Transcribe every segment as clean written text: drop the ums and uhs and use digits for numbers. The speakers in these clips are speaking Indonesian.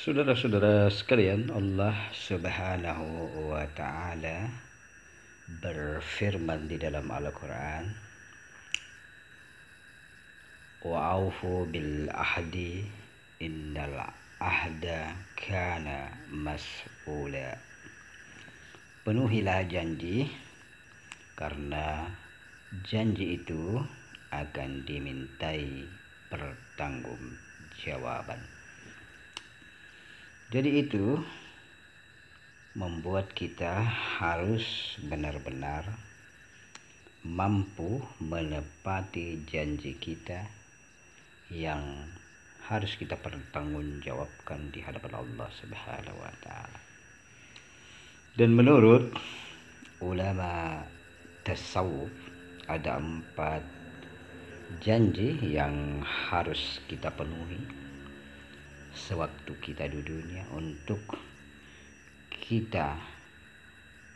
Saudara-saudara sekalian, Allah Subhanahu wa Ta'ala berfirman di dalam Al-Quran, wa'aufu bil ahdi innal ahda kana mas'ula. Penuhilah janji, karena janji itu akan dimintai pertanggungjawaban. Jadi itu membuat kita harus benar-benar mampu menepati janji kita yang harus kita pertanggungjawabkan di hadapan Allah Subhanahu wa Ta'ala. Dan menurut ulama tasawuf ada 4 janji yang harus kita penuhi sewaktu kita di dunia, untuk kita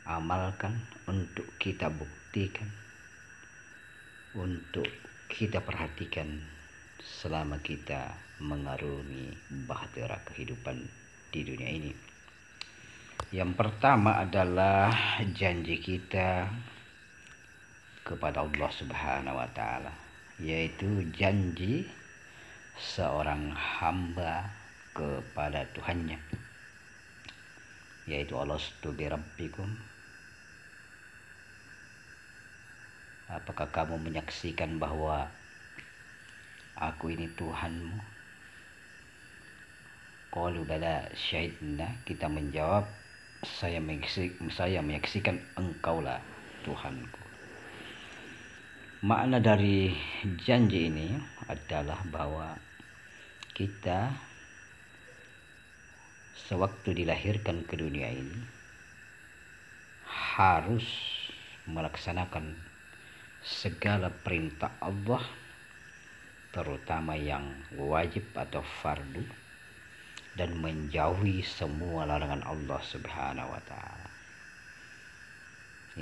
amalkan, untuk kita buktikan, untuk kita perhatikan selama kita mengarungi bahtera kehidupan di dunia ini. Yang pertama adalah janji kita kepada Allah Subhanahu wa Ta'ala, yaitu janji seorang hamba kepada Tuhannya, yaitu alastu birabbikum, apakah kamu menyaksikan bahwa aku ini Tuhanmu? Qalu bala syahidna, kita menjawab, saya menyaksikan engkaulah Tuhanku. Makna dari janji ini adalah bahwa kita sewaktu dilahirkan ke dunia ini harus melaksanakan segala perintah Allah, terutama yang wajib atau fardu, dan menjauhi semua larangan Allah Subhanahu wa Ta'ala.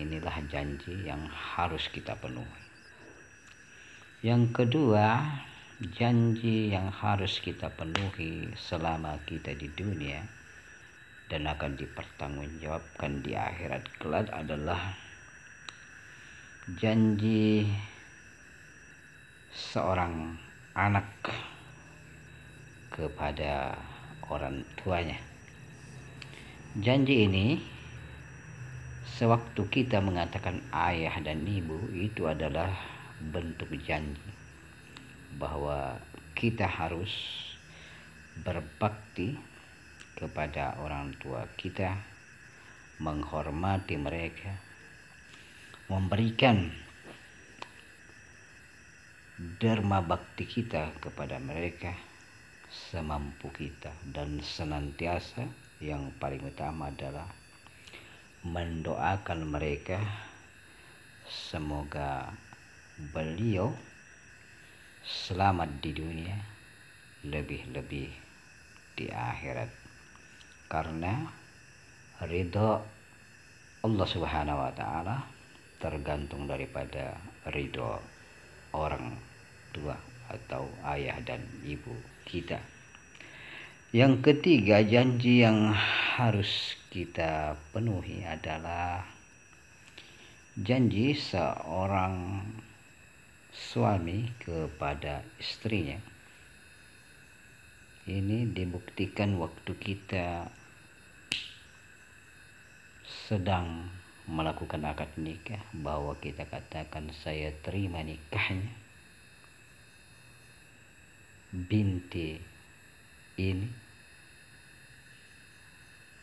Inilah janji yang harus kita penuhi. Yang kedua, janji yang harus kita penuhi selama kita di dunia dan akan dipertanggungjawabkan di akhirat kelak adalah janji seorang anak kepada orang tuanya. Janji ini sewaktu kita mengatakan ayah dan ibu, itu adalah bentuk janji bahwa kita harus berbakti kepada orang tua kita, menghormati mereka, memberikan dharma bakti kita kepada mereka semampu kita, dan senantiasa yang paling utama adalah mendoakan mereka semoga beliau selamat di dunia, lebih-lebih di akhirat, karena ridho Allah Subhanahu wa Ta'ala tergantung daripada ridho orang tua atau ayah dan ibu kita. Yang ketiga, janji yang harus kita penuhi adalah janji seorang suami kepada istrinya. Ini dibuktikan waktu kita sedang melakukan akad nikah, bahwa kita katakan saya terima nikahnya binti ini.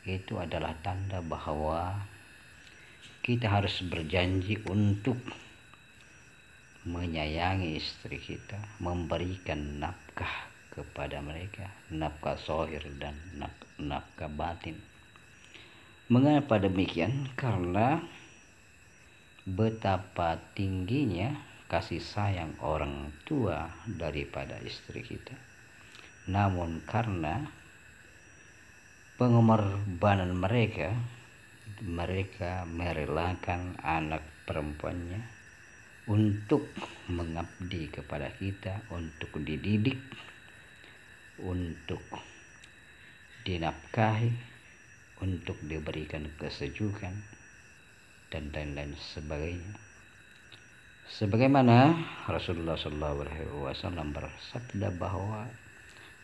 Itu adalah tanda bahwa kita harus berjanji untuk menyayangi istri kita, memberikan nafkah kepada mereka, nafkah zahir dan nafkah batin. Mengapa demikian? Karena betapa tingginya kasih sayang orang tua daripada istri kita. Namun karena pengorbanan mereka merelakan anak perempuannya untuk mengabdi kepada kita, untuk dididik, untuk dinafkahi, untuk diberikan kesejukan, dan lain-lain sebagainya. Sebagaimana Rasulullah SAW bersabda bahwa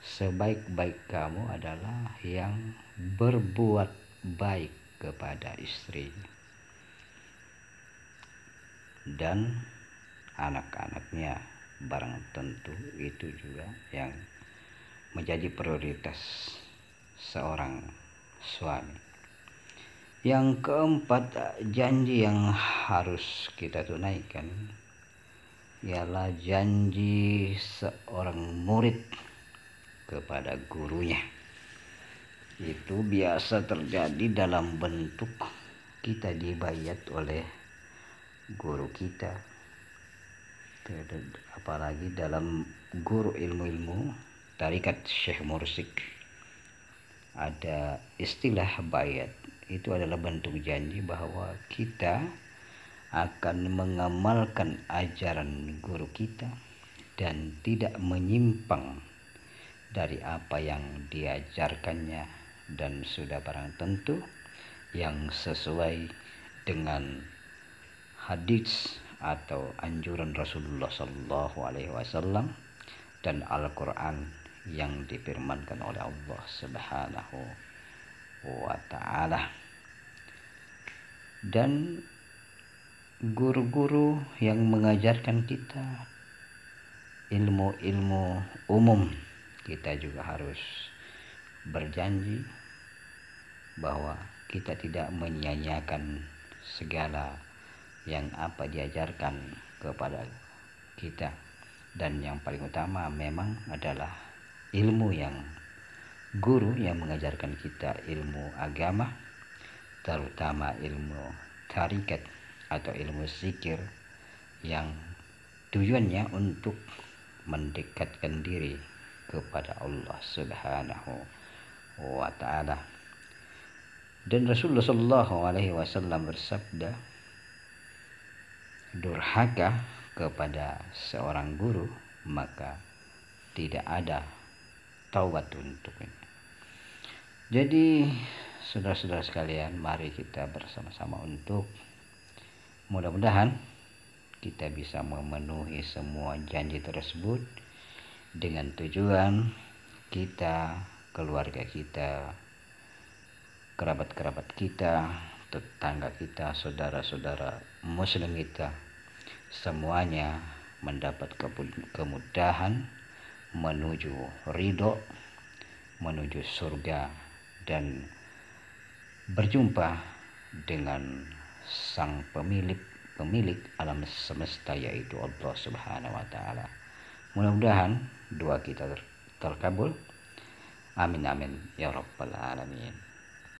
sebaik-baik kamu adalah yang berbuat baik kepada istrinya dan anak-anaknya, barang tentu itu juga yang menjadi prioritas seorang suami. Yang keempat, janji yang harus kita tunaikan ialah janji seorang murid kepada gurunya. Itu biasa terjadi dalam bentuk kita dibayat oleh guru kita, apalagi dalam guru ilmu-ilmu tarikat Syekh Mursyid ada istilah bayat. Itu adalah bentuk janji bahwa kita akan mengamalkan ajaran guru kita dan tidak menyimpang dari apa yang diajarkannya, dan sudah barang tentu yang sesuai dengan hadis atau anjuran Rasulullah SAW dan Al-Quran yang difirmankan oleh Allah Subhanahu wa Ta'ala. Dan guru-guru yang mengajarkan kita ilmu-ilmu umum, kita juga harus berjanji bahwa kita tidak menyia-nyiakan segala yang apa diajarkan kepada kita. Dan yang paling utama memang adalah ilmu yang guru yang mengajarkan kita ilmu agama, terutama ilmu tarikat atau ilmu zikir yang tujuannya untuk mendekatkan diri kepada Allah Subhanahu wa Ta'ala. Dan Rasulullah SAW bersabda, durhaka kepada seorang guru maka tidak ada taubat untuknya. Jadi saudara-saudara sekalian, mari kita bersama-sama untuk mudah-mudahan kita bisa memenuhi semua janji tersebut dengan tujuan kita, keluarga kita, kerabat-kerabat kita, tetangga kita, saudara-saudara muslim kita, semuanya mendapat kemudahan menuju ridho, menuju surga, dan berjumpa dengan sang pemilik alam semesta, yaitu Allah Subhanahu wa Ta'ala. Mudah-mudahan doa kita terkabul. Amin amin ya rabbal alamin.